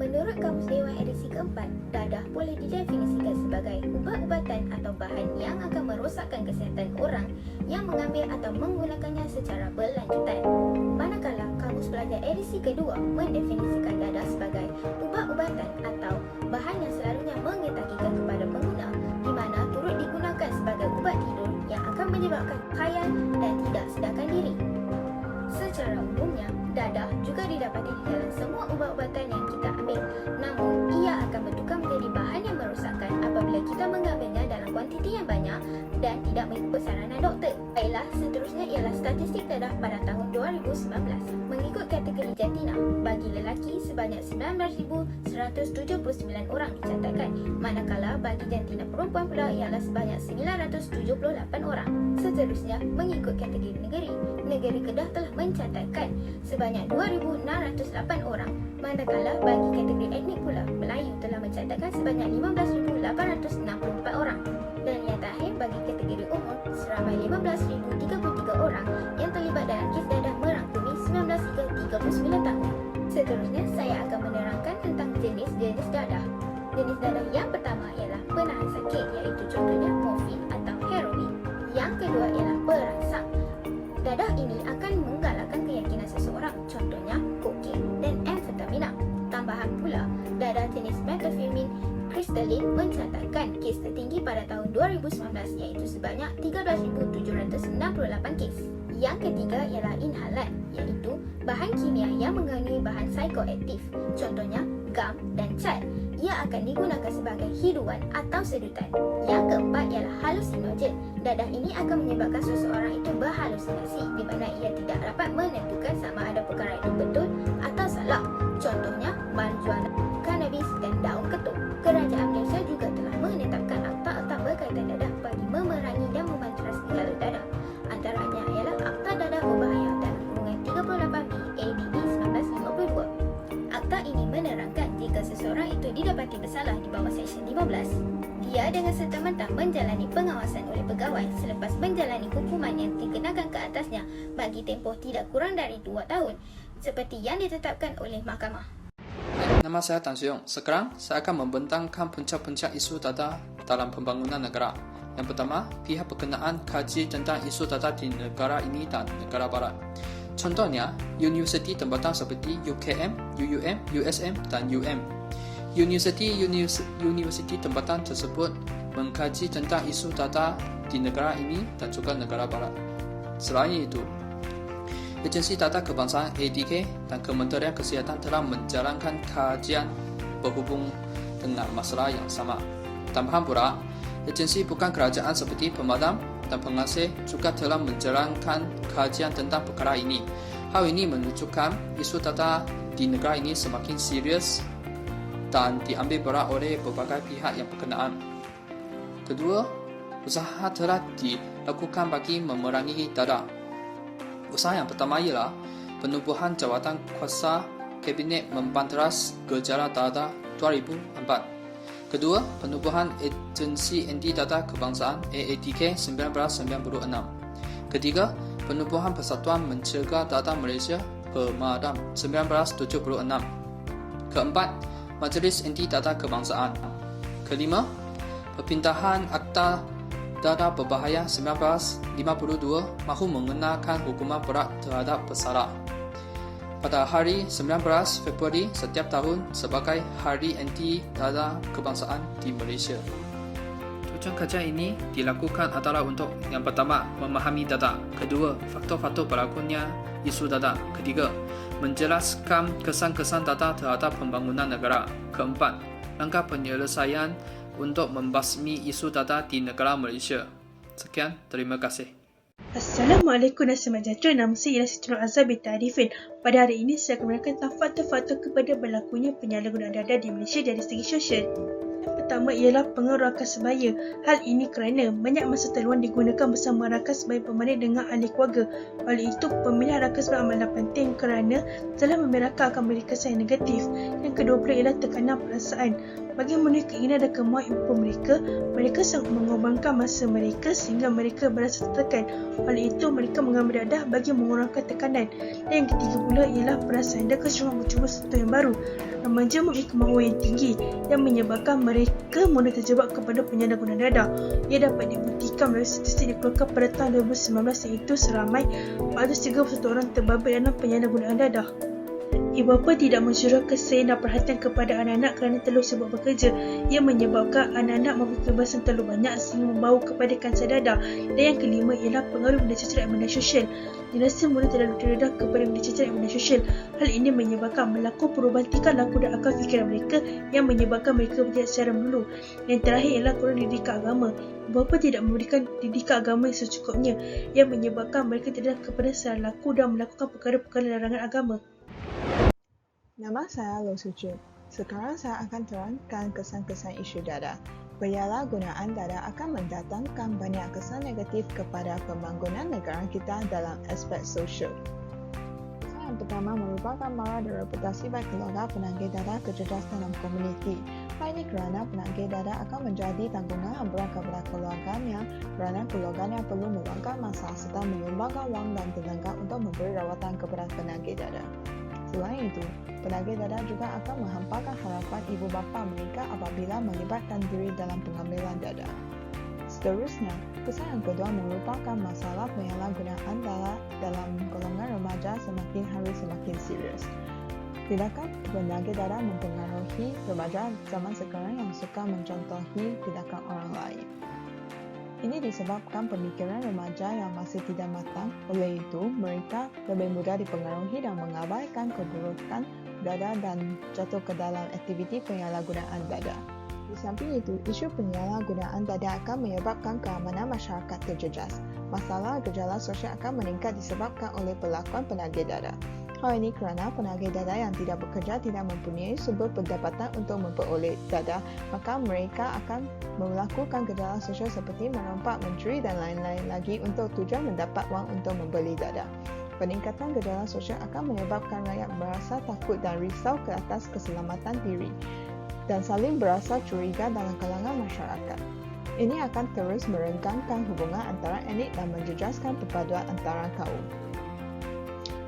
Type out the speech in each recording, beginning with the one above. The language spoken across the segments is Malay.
Menurut Kamus Dewan edisi keempat, dadah boleh didefinisikan sebagai ubat-ubatan atau bahan yang akan merosakkan kesihatan orang yang mengambil atau menggunakannya secara berlanjutan. Manakala Kamus Pelajar edisi kedua mendefinisikan dadah sebagai ubat-ubatan atau bahan yang selalunya mengetagikan kepada pengguna, di mana turut digunakan sebagai ubat tidur yang akan menyebabkan khayal dan tidak sedarkan diri. Secara umumnya, dadah juga didapati di dalam semua ubat-ubatan yang kita ambil. Namun, ia akan bertukar menjadi bahan yang merosakkan apabila kita mengambilnya dalam kuantiti yang banyak dan tidak mengikut saranan doktor. Baiklah, seterusnya ialah statistik dadah pada tahun 2019. Mengikut kategori jantina, bagi lelaki sebanyak 19,179 orang dicatatkan, manakala bagi jantina perempuan pula ialah sebanyak 978 orang. Seterusnya, mengikut kategori negeri, negeri Kedah telah mencatatkan sebanyak 2,608 orang, manakala bagi kategori etnik pula, Melayu telah mencatatkan sebanyak 15,864 orang. Dan yang terakhir, bagi kategori umur, seramai 15,033 orang yang terlibat dalam kes dadah merangkumi 19 hingga 39 tahun. Seterusnya, saya akan menerangkan tentang jenis-jenis dadah. Jenis dadah yang pertama ialah penahan sakit, iaitu contohnya morfin atau heroin. Yang kedua ialah perangsang. Dadah ini akan menggalakkan keyakinan seseorang, contohnya kokain dan amfetamina. Tambahan pula, dadah jenis methamphetamine kristalin mencatatkan kes tertinggi pada tahun 2019 iaitu sebanyak 13,768 kes. Yang ketiga ialah inhalat, iaitu bahan kimia yang mengandungi bahan psikoaktif, contohnya gam dan cat. Ia akan digunakan sebagai hiruan atau sedutan. Yang keempat ialah halusinogen. Dadah ini akan menyebabkan seseorang itu berhalusinasi di mana ia tidak dapat menentukan sama ada perkara itu betul atau salah. Contohnya marijuana, kanabis dan daun ketuk. Kerajaan Malaysia juga telah menetapkan akta-akta berkaitan dadah bagi memerangi dan memanteras gejala dadah. Antaranya ialah Akta Dadah Berbahaya dalam kurungan 38B ADB 1952. Akta ini menerangkan jika seseorang itu didapati bersalah di bawah Seksyen 15, dia dengan serta-merta menjalani pengawasan oleh pegawai selepas menjalani hukuman yang dikenakan ke atasnya bagi tempoh tidak kurang dari 2 tahun, seperti yang ditetapkan oleh mahkamah. Nama saya Tan Suyong. Sekarang saya akan membentangkan puncak-puncak isu dadah dalam pembangunan negara. Yang pertama, pihak berkenaan kaji tentang isu dadah di negara ini dan negara barat. Contohnya, universiti tempatan seperti UKM, UUM, USM dan UM. Universiti tempatan tersebut mengkaji tentang isu dadah di negara ini dan juga negara barat. Selain itu, Agensi Data Kebangsaan ADK dan Kementerian Kesihatan telah menjalankan kajian berhubung dengan masalah yang sama. Tambahan pula, agensi bukan kerajaan seperti pemadam dan pengasih juga telah menjalankan kajian tentang perkara ini. Hal ini menunjukkan isu data di negara ini semakin serius dan diambil berat oleh berbagai pihak yang berkenaan. Kedua, usaha telah dilakukan bagi memerangi dadah. Usaha yang pertama ialah penubuhan jawatan kuasa Kabinet Membanteras Gejala Dadah 2004. Kedua, penubuhan Agensi Anti Dadah Kebangsaan AADK 1996. Ketiga, penubuhan Persatuan Mencegah Dadah Malaysia Pemadam 1976. Keempat, Majlis Anti Dadah Kebangsaan. Kelima, perpindahan Akta Dadah Berbahaya 1952 mahu mengenakan hukuman berat terhadap bersalah. Pada hari 19 Februari setiap tahun sebagai Hari Anti Dadah Kebangsaan di Malaysia. Tujuan kajian ini dilakukan adalah untuk yang pertama, memahami dadah. Kedua, faktor-faktor berlakunya isu dadah. Ketiga, menjelaskan kesan-kesan dadah terhadap pembangunan negara. Keempat, langkah penyelesaian untuk membasmi isu dadah di negara Malaysia. Sekian, terima kasih. Assalamualaikum dan selamat sejahtera. Nama saya ialah Siti Nur Azhar binti Arifin. Pada hari ini saya akan menerangkan tentang faktor-faktor kepada berlakunya penyalahgunaan dadah di Malaysia dari segi sosial. Yang pertama ialah pengaruh rakan sebaya. Hal ini kerana banyak masa terluang digunakan bersama rakan sebaya berbanding dengan ahli keluarga. Oleh itu, pemilihan rakan sebaya amatlah penting kerana telah memberi rakan akan memberi kesan yang negatif. Yang kedua pula ialah tekanan perasaan. Bagi memenuhi keinginan dan kemahuan ibu mereka, mereka sangat mengorbankan masa mereka sehingga mereka berasa tertekan. Oleh itu, mereka mengambil dadah bagi mengurangkan tekanan. Dan yang ketiga pula ialah perasaan dan kecenderungan mencuba sesuatu yang baru. Remaja memiliki kemahuan yang tinggi yang menyebabkan mereka mudah terjebak kepada penyalahgunaan dadah. Ia dapat dibuktikan melalui statistik dikeluarkan pada tahun 2019 iaitu seramai 431 orang terbabit dalam penyalahgunaan dadah. Ibu bapa tidak mencurahkan kasih dan perhatian kepada anak-anak kerana terlalu sibuk bekerja. Ia menyebabkan anak-anak memiliki kebebasan terlalu banyak sehingga membawa kepada kanser dadah. Dan yang kelima ialah pengaruh media sosial dan media sosial. Generasi muda terlalu terdedah kepada media sosial dan media sosial. Hal ini menyebabkan berlaku perubahan tingkah laku dan akal fikiran mereka yang menyebabkan mereka bertindak secara melulu. Yang terakhir ialah kurang didikan agama. Ibu bapa tidak memberikan didikan agama yang secukupnya yang menyebabkan mereka terdedah kepada salah laku dan melakukan perkara-perkara larangan agama. Nama saya Lo Suci. Sekarang saya akan terangkan kesan-kesan isu dadah. Penyalahgunaan dadah akan mendatangkan banyak kesan negatif kepada pembangunan negara kita dalam aspek sosial. Kesan yang pertama merupakan mara dan reputasi baik keluarga penagih dadah kecerdas dalam komuniti. Hal ini kerana penagih dadah akan menjadi tanggungan yang berat kepada keluarganya kerana keluarganya perlu meluangkan masa serta menyumbangkan wang dan tenaga untuk memberi rawatan kepada penagih dadah. Selain itu, penagih dadah juga akan menghamparkan harapan ibu bapa mereka apabila melibatkan diri dalam pengambilan dadah. Seterusnya, kesan yang kedua merupakan masalah penyalahgunaan dadah dalam golongan remaja semakin hari semakin serius. Tindakan penagih dadah mempengaruhi remaja zaman sekarang yang suka mencontohi tindakan orang lain. Ini disebabkan pemikiran remaja yang masih tidak matang, oleh itu mereka lebih mudah dipengaruhi dan mengabaikan keburukan dadah dan jatuh ke dalam aktiviti penyalahgunaan dadah. Di samping itu, isu penyalahgunaan dadah akan menyebabkan keamanan masyarakat terjejas. Masalah gejala sosial akan meningkat disebabkan oleh perlakuan penagih dadah. Hal ini kerana penagih dadah yang tidak bekerja tidak mempunyai sumber pendapatan untuk memperoleh dadah, maka mereka akan melakukan gejala sosial seperti merompak, mencuri dan lain-lain lagi untuk tujuan mendapat wang untuk membeli dadah. Peningkatan gejala sosial akan menyebabkan rakyat merasa takut dan risau ke atas keselamatan diri dan saling berasa curiga dalam kalangan masyarakat. Ini akan terus merenggangkan hubungan antara etnik dan menjejaskan perpaduan antara kaum.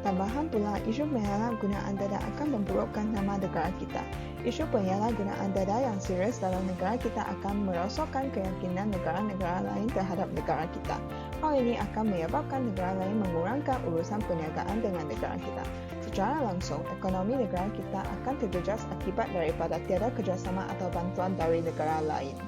Tambahan pula, isu penyalahgunaan dadah akan memburukkan nama negara kita. Isu penyalahgunaan dadah yang serius dalam negara kita akan merosakkan keyakinan negara-negara lain terhadap negara kita. Hal ini akan menyebabkan negara lain mengurangkan urusan perniagaan dengan negara kita. Secara langsung, ekonomi negara kita akan terjejas akibat daripada tiada kerjasama atau bantuan dari negara lain.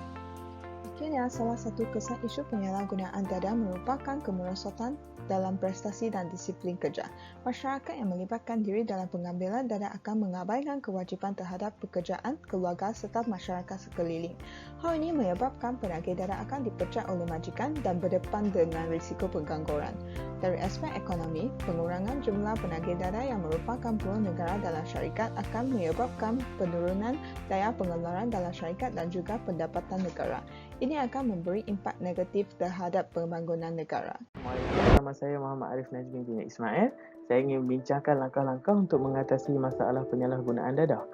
Akhirnya, salah satu kesan isu penyalahgunaan dadah merupakan kemerosotan dalam prestasi dan disiplin kerja. Masyarakat yang melibatkan diri dalam pengambilan dadah akan mengabaikan kewajipan terhadap pekerjaan, keluarga serta masyarakat sekeliling. Hal ini menyebabkan penagih dadah akan dipecat oleh majikan dan berdepan dengan risiko pengangguran. Dari aspek ekonomi, pengurangan jumlah penagih dadah yang merupakan buruh negara dalam syarikat akan menyebabkan penurunan daya pengeluaran dalam syarikat dan juga pendapatan negara. Ini akan memberi impak negatif terhadap pembangunan negara. Assalamualaikum, nama saya Muhammad Arif Najmi bin Ismail. Saya ingin membincangkan langkah-langkah untuk mengatasi masalah penyalahgunaan dadah.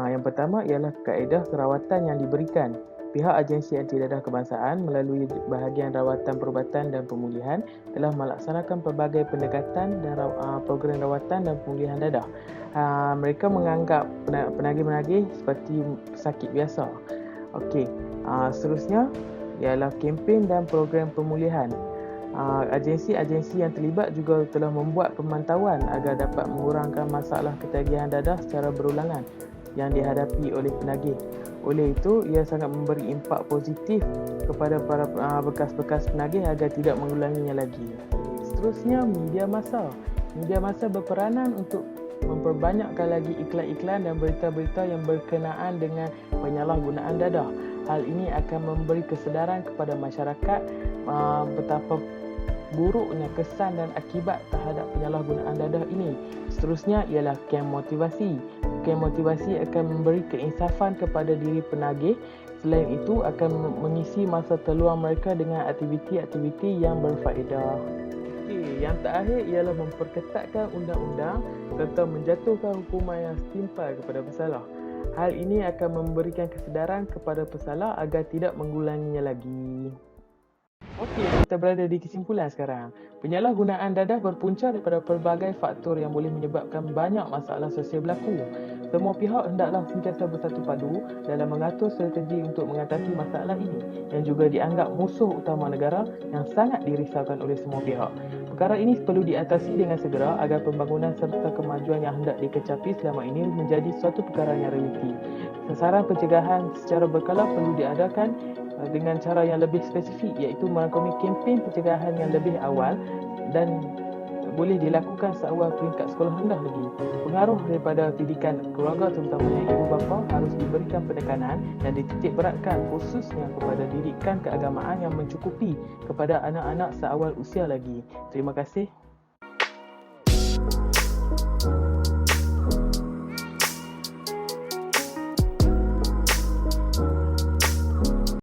Yang pertama ialah kaedah kerawatan yang diberikan. Pihak Agensi Anti Dadah Kebangsaan melalui bahagian rawatan perubatan dan pemulihan telah melaksanakan pelbagai pendekatan dan program rawatan dan pemulihan dadah. Mereka menganggap penagih-penagih seperti sakit biasa. Seterusnya ialah kempen dan program pemulihan. Agensi-agensi yang terlibat juga telah membuat pemantauan agar dapat mengurangkan masalah ketagihan dadah secara berulangan yang dihadapi oleh penagih. Oleh itu, ia sangat memberi impak positif kepada para bekas-bekas penagih agar tidak mengulanginya lagi. Seterusnya, media massa. Media massa berperanan untuk memperbanyakkan lagi iklan-iklan dan berita-berita yang berkenaan dengan penyalahgunaan dadah. Hal ini akan memberi kesedaran kepada masyarakat betapa buruknya kesan dan akibat terhadap penyalahgunaan dadah ini. Seterusnya ialah kem motivasi. Kem motivasi akan memberi keinsafan kepada diri penagih. Selain itu, akan mengisi masa terluang mereka dengan aktiviti-aktiviti yang berfaedah. Yang terakhir ialah memperketatkan undang-undang serta menjatuhkan hukuman yang setimpal kepada bersalah. Hal ini akan memberikan kesedaran kepada pesalah agar tidak mengulanginya lagi. Okey, kita berada di kesimpulan sekarang. Penyalahgunaan dadah berpunca daripada pelbagai faktor yang boleh menyebabkan banyak masalah sosial berlaku. Semua pihak hendaklah sentiasa bersatu padu dalam mengatur strategi untuk mengatasi masalah ini yang juga dianggap musuh utama negara yang sangat dirisaukan oleh semua pihak. Perkara ini perlu diatasi dengan segera agar pembangunan serta kemajuan yang hendak dikecapi selama ini menjadi suatu perkara yang realiti. Sasaran pencegahan secara berkala perlu diadakan dengan cara yang lebih spesifik, iaitu merangkumi kempen pencegahan yang lebih awal dan boleh dilakukan seawal peringkat sekolah rendah lagi. Pengaruh daripada pendidikan keluarga terutamanya ibu bapa harus diberikan penekanan dan dititik beratkan khususnya kepada didikan keagamaan yang mencukupi kepada anak-anak seawal usia lagi. Terima kasih.